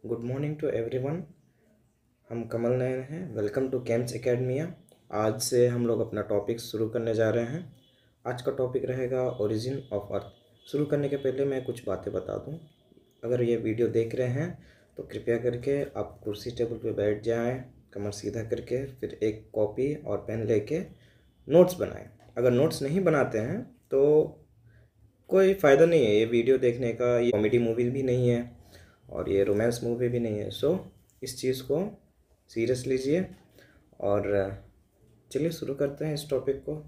Good morning to everyone. हम कमल नयन हैं। Welcome to Cams Academia. आज से हम लोग अपना टॉपिक शुरू करने जा रहे हैं। आज का टॉपिक रहेगा ओरिजिन ऑफ अर्थ। शुरू करने के पहले मैं कुछ बातें बता दूं। अगर ये वीडियो देख रहे हैं तो कृपया करके आप कुर्सी टेबल पे बैठ जाएं, कमर सीधा करके, फिर एक कॉपी और पेन लेके नोट्स बनाएं। अगर नोट्स नहीं बनाते हैं तो कोई फ़ायदा नहीं है ये वीडियो देखने का। ये कॉमेडी मूवी भी नहीं है और ये रोमांस मूवी भी नहीं है। सो इस चीज़ को सीरियस लीजिए और चलिए शुरू करते हैं इस टॉपिक को,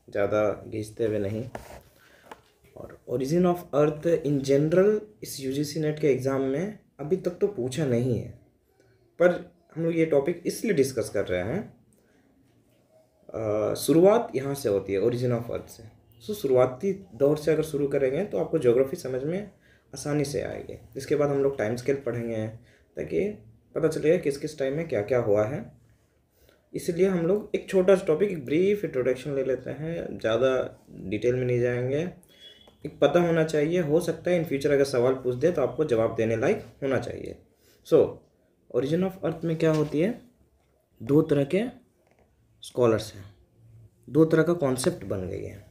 ज़्यादा घिसते हुए नहीं। और origin of earth in general इस यूजीसी नेट के एग्ज़ाम में अभी तक तो पूछा नहीं है, पर हम लोग ये टॉपिक इसलिए डिस्कस कर रहे हैं। शुरुआत यहाँ से होती है, ओरिजिन ऑफ अर्थ से। सो शुरुआती दौर से अगर शुरू करेंगे तो आपको ज्योग्राफी समझ में आसानी से आएगी। इसके बाद हम लोग टाइम स्केल पढ़ेंगे ताकि पता चलेगा किस किस टाइम में क्या क्या हुआ है। इसलिए हम लोग एक छोटा सा टॉपिक, एक ब्रीफ इंट्रोडक्शन ले लेते हैं, ज़्यादा डिटेल में नहीं जाएंगे। एक पता होना चाहिए, हो सकता है इन फ्यूचर अगर सवाल पूछ दे तो आपको जवाब देने लायक होना चाहिए। सो ओरिजिन ऑफ अर्थ में क्या होती है, दो तरह के स्कॉलर्स हैं, दो तरह का कॉन्सेप्ट बन गई है।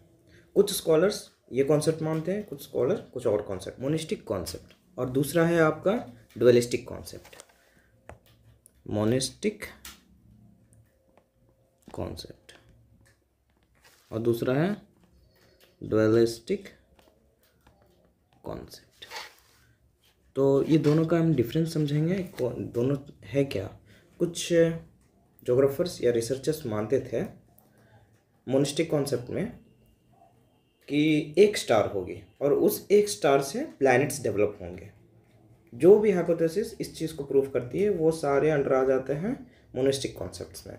कुछ स्कॉलर्स ये कॉन्सेप्ट मानते हैं, कुछ स्कॉलर कुछ और कॉन्सेप्ट, मोनिस्टिक कॉन्सेप्ट। और दूसरा है आपका डुअलिस्टिक कॉन्सेप्ट, मोनिस्टिक कॉन्सेप्ट, और दूसरा है डुअलिस्टिक कॉन्सेप्ट। तो ये दोनों का हम डिफरेंस समझेंगे, दोनों है क्या। कुछ जोग्राफर्स या रिसर्चर्स मानते थे मोनिस्टिक कॉन्सेप्ट में कि एक स्टार होगी और उस एक स्टार से प्लैनेट्स डेवलप होंगे। जो भी हाइपोथेसिस इस चीज़ को प्रूव करती है वो सारे अंडर आ जाते हैं मोनिस्टिक कॉन्सेप्ट्स में।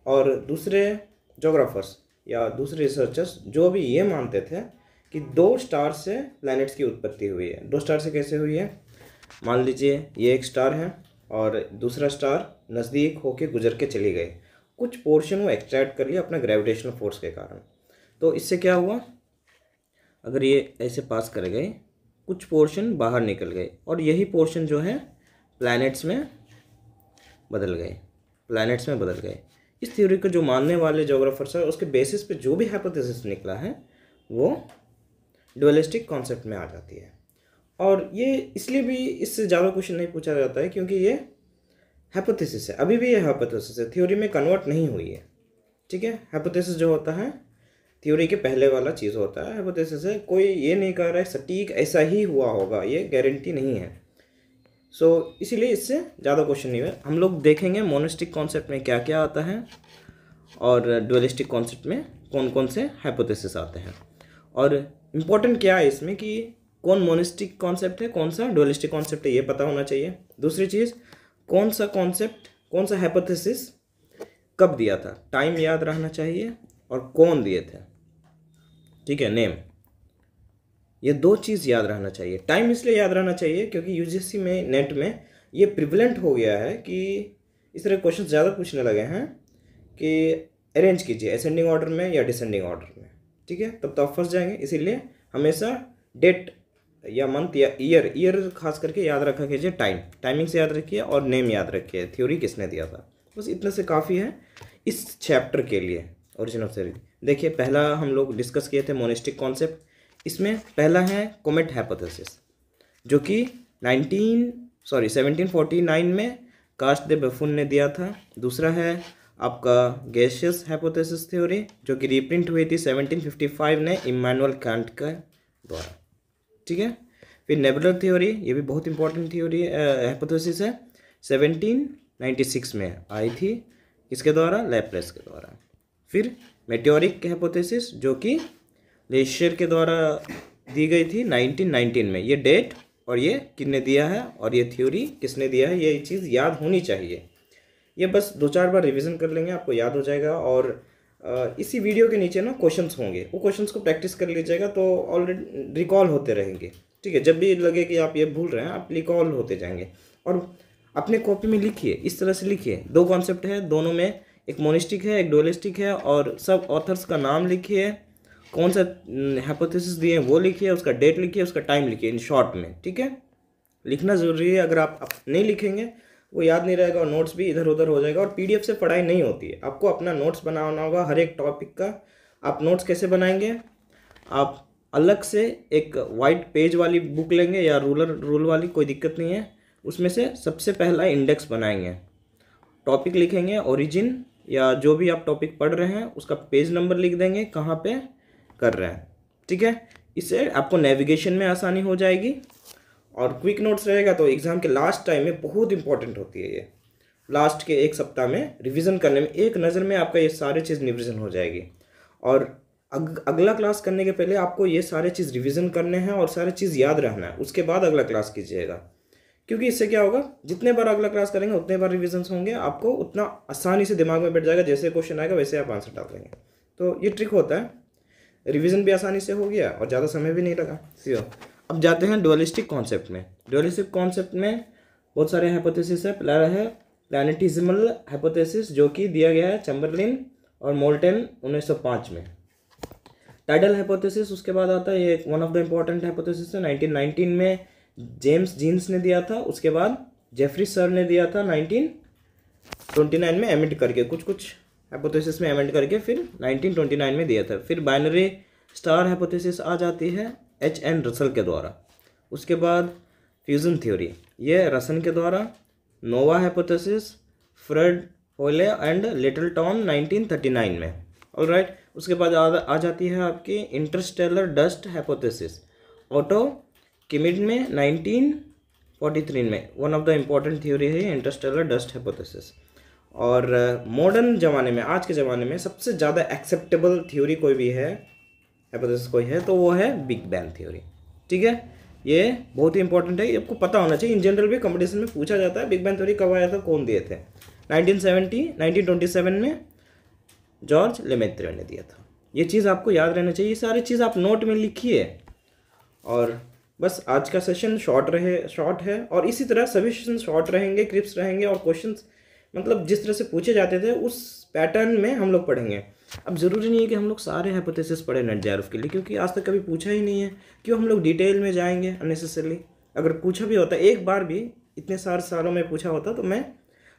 और दूसरे जोग्राफर्स या दूसरे रिसर्चर्स जो भी ये मानते थे कि दो स्टार से प्लैनेट्स की उत्पत्ति हुई है। दो स्टार से कैसे हुई है, मान लीजिए ये एक स्टार है और दूसरा स्टार नज़दीक होके गुजर के चली गई, कुछ पोर्शन वो एक्सट्रैक्ट कर लिया अपना ग्रेविटेशनल फोर्स के कारण। तो इससे क्या हुआ, अगर ये ऐसे पास कर गए, कुछ पोर्शन बाहर निकल गए और यही पोर्शन जो है प्लैनेट्स में बदल गए। इस थ्योरी को जो मानने वाले जोग्राफर्स है उसके बेसिस पे जो भी हाइपोथेसिस निकला है वो डुअलिस्टिक कॉन्सेप्ट में आ जाती है। और ये इसलिए भी इससे ज़्यादा क्वेश्चन नहीं पूछा जाता है क्योंकि ये हाइपोथेसिस है, अभी भी ये हाइपोथेसिस है, थ्योरी में कन्वर्ट नहीं हुई है। ठीक है, हाइपोथेसिस जो होता है थ्योरी के पहले वाला चीज़ होता है। हाइपोथेसिस है, कोई ये नहीं कह रहा है सटीक ऐसा ही हुआ होगा, ये गारंटी नहीं है। सो इसीलिए इससे ज़्यादा क्वेश्चन नहीं है। हम लोग देखेंगे मोनिस्टिक कॉन्सेप्ट में क्या क्या आता है और डुअलिस्टिक कॉन्सेप्ट में कौन कौन से हाइपोथेसिस आते हैं, और इम्पोर्टेंट क्या है इसमें कि कौन मोनिस्टिक कॉन्सेप्ट है कौन सा डुअलिस्टिक कॉन्सेप्ट है, ये पता होना चाहिए। दूसरी चीज़, कौन सा कॉन्सेप्ट कौन सा हाइपोथेसिस कब दिया था, टाइम याद रहना चाहिए, और कौन दिए थे। ठीक है, नेम, ये दो चीज़ याद रहना चाहिए। टाइम इसलिए याद रहना चाहिए क्योंकि यूजीसी में नेट में ये प्रिवलेंट हो गया है कि इस तरह क्वेश्चन ज़्यादा पूछने लगे हैं कि अरेंज कीजिए असेंडिंग ऑर्डर में या डिसेंडिंग ऑर्डर में। ठीक है, तब तो आप फंस जाएंगे। इसीलिए हमेशा डेट या मंथ या ईयर खास करके याद रखा कीजिए, टाइमिंग से याद रखिए, और नेम याद रखिए, थ्योरी किसने दिया था। बस इतना से काफ़ी है इस चैप्टर के लिए, ओरिजिन ऑफ थ्योरी। देखिए, पहला हम लोग डिस्कस किए थे मोनिस्टिक कॉन्सेप्ट। इसमें पहला है कोमेट हाइपोथेसिस, जो कि 1749 में कास्ट दे बफून ने दिया था। दूसरा है आपका गैसियस हाइपोथेसिस थ्योरी, जो कि रिप्रिंट हुई थी 1755 ने इमैनुअल कांट के द्वारा। ठीक है, फिर नेबुलर थ्योरी, ये भी बहुत इंपॉर्टेंट थ्योरी हाइपोथेसिस है, 1796 में आई थी, किसके द्वारा, लैप्लेस के द्वारा। फिर मेटेओरिक हाइपोथेसिस, जो कि लेशियर के द्वारा दी गई थी 1919 में। ये डेट और ये किसने दिया है और ये थ्योरी किसने दिया है, ये चीज़ याद होनी चाहिए। ये बस 2-4 बार रिवीजन कर लेंगे, आपको याद हो जाएगा। और इसी वीडियो के नीचे ना क्वेश्चंस होंगे, वो क्वेश्चंस को प्रैक्टिस कर लीजिएगा तो ऑलरेडी रिकॉल होते रहेंगे। ठीक है, जब भी लगे कि आप ये भूल रहे हैं, आप रिकॉल होते जाएंगे। और अपने कॉपी में लिखिए, इस तरह से लिखिए, दो कॉन्सेप्ट है, दोनों में एक मोनिस्टिक है एक डुअलिस्टिक है, और सब ऑथर्स का नाम लिखिए, कौन सा हाइपोथेसिस दिए हैं वो लिखिए, उसका डेट लिखिए, उसका टाइम लिखिए इन शॉर्ट में। ठीक है, लिखना ज़रूरी है। अगर आप नहीं लिखेंगे वो याद नहीं रहेगा और नोट्स भी इधर उधर हो जाएगा। और पीडीएफ से पढ़ाई नहीं होती है, आपको अपना नोट्स बनाना होगा हर एक टॉपिक का। आप नोट्स कैसे बनाएंगे, आप अलग से एक वाइट पेज वाली बुक लेंगे या रूल वाली, कोई दिक्कत नहीं है। उसमें से सबसे पहला इंडेक्स बनाएंगे, टॉपिक लिखेंगे, ओरिजिन या जो भी आप टॉपिक पढ़ रहे हैं उसका पेज नंबर लिख देंगे, कहाँ पे कर रहे हैं, ठीक है। इससे आपको नेविगेशन में आसानी हो जाएगी। और क्विक नोट्स रहेगा तो एग्ज़ाम के लास्ट टाइम में बहुत इंपॉर्टेंट होती है ये। लास्ट के एक सप्ताह में रिवीजन करने में एक नज़र में आपका ये सारी चीज़ रिवीजन हो जाएगी। और अगला क्लास करने के पहले आपको ये सारे चीज़ रिवीजन करने हैं और सारी चीज़ याद रखना है, उसके बाद अगला क्लास कीजिएगा। क्योंकि इससे क्या होगा, जितने बार अगला क्लास करेंगे उतने बार रिविजन्स होंगे, आपको उतना आसानी से दिमाग में बैठ जाएगा। जैसे क्वेश्चन आएगा वैसे आप आंसर डाल देंगे। तो ये ट्रिक होता है, रिवीजन भी आसानी से हो गया और ज़्यादा समय भी नहीं लगा। सीओ अब जाते हैं डुअलिस्टिक कॉन्सेप्ट में। डुअलिस्टिक कॉन्सेप्ट में बहुत सारे हाइपोथेसिस है। पहला है प्लैनेटिज्मल हाइपोथेसिस, जो कि दिया गया है चैम्बरलिन और मोल्टन 1905 में। टाइडल हाइपोथेसिस उसके बाद आता है, ये one of the important hypothesis है। 1919 में जेम्स जीन्स ने दिया था, उसके बाद जेफरी सर ने दिया था 1929 में एमेंड करके, कुछ हाइपोथेसिस में एमेंड करके फिर 1929 में दिया था। फिर बाइनरी स्टार हाइपोथेसिस आ जाती है H.N. रसल के द्वारा। उसके बाद फ्यूजन थ्योरी, ये रसन के द्वारा। नोवा हाइपोथेसिस फ्रेड होले एंड लिटलटॉन 1939 में। ऑलराइट, उसके बाद आ जाती है आपकी इंटरस्टेलर डस्ट हाइपोथेसिस, ऑटो किमिड में 1943 में। One of the important theory है इंटरस्टेलर डस्ट हाइपोथेसिस। और मॉडर्न ज़माने में, आज के ज़माने में सबसे ज़्यादा एक्सेप्टेबल थ्योरी कोई भी है, हाइपोथेसिस कोई है, तो वो है बिग बैंग थ्योरी, ठीक है। ये बहुत ही इंपॉर्टेंट है, ये आपको पता होना चाहिए। इन जनरल भी कंपटीशन में पूछा जाता है बिग बैंग थ्योरी कब आया था, कौन दिए थे। 1927 में जॉर्ज लेमेत्रे ने दिया था। ये चीज़ आपको याद रहना चाहिए। ये सारी चीज़ आप नोट में लिखिए। और बस आज का सेशन शॉर्ट है और इसी तरह सभी सेशन शॉर्ट रहेंगे, क्रिप्स रहेंगे और क्वेश्चंस मतलब जिस तरह से पूछे जाते थे उस पैटर्न में हम लोग पढ़ेंगे। अब ज़रूरी नहीं है कि हम लोग सारे हाइपोथेसिस पढ़े नेट जेआरएफ के लिए, क्योंकि आज तक कभी पूछा ही नहीं है। क्यों हम लोग डिटेल में जाएंगे अननेसेसरली। अगर पूछा भी होता, एक बार भी इतने सारे सालों में पूछा होता तो मैं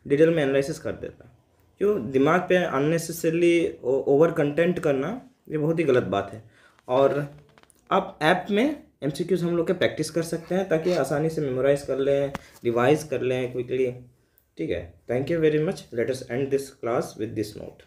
डिटेल में एनालिसिस कर देता। क्यों दिमाग पे अननेसेसरली ओवर कंटेंट करना, ये बहुत ही गलत बात है। और आप ऐप में MCQs हम लोग के प्रैक्टिस कर सकते हैं ताकि आसानी से मेमोराइज कर लें, रिवाइज कर लें क्विकली, ठीक है। Thank you very much. Let us and this class with this note.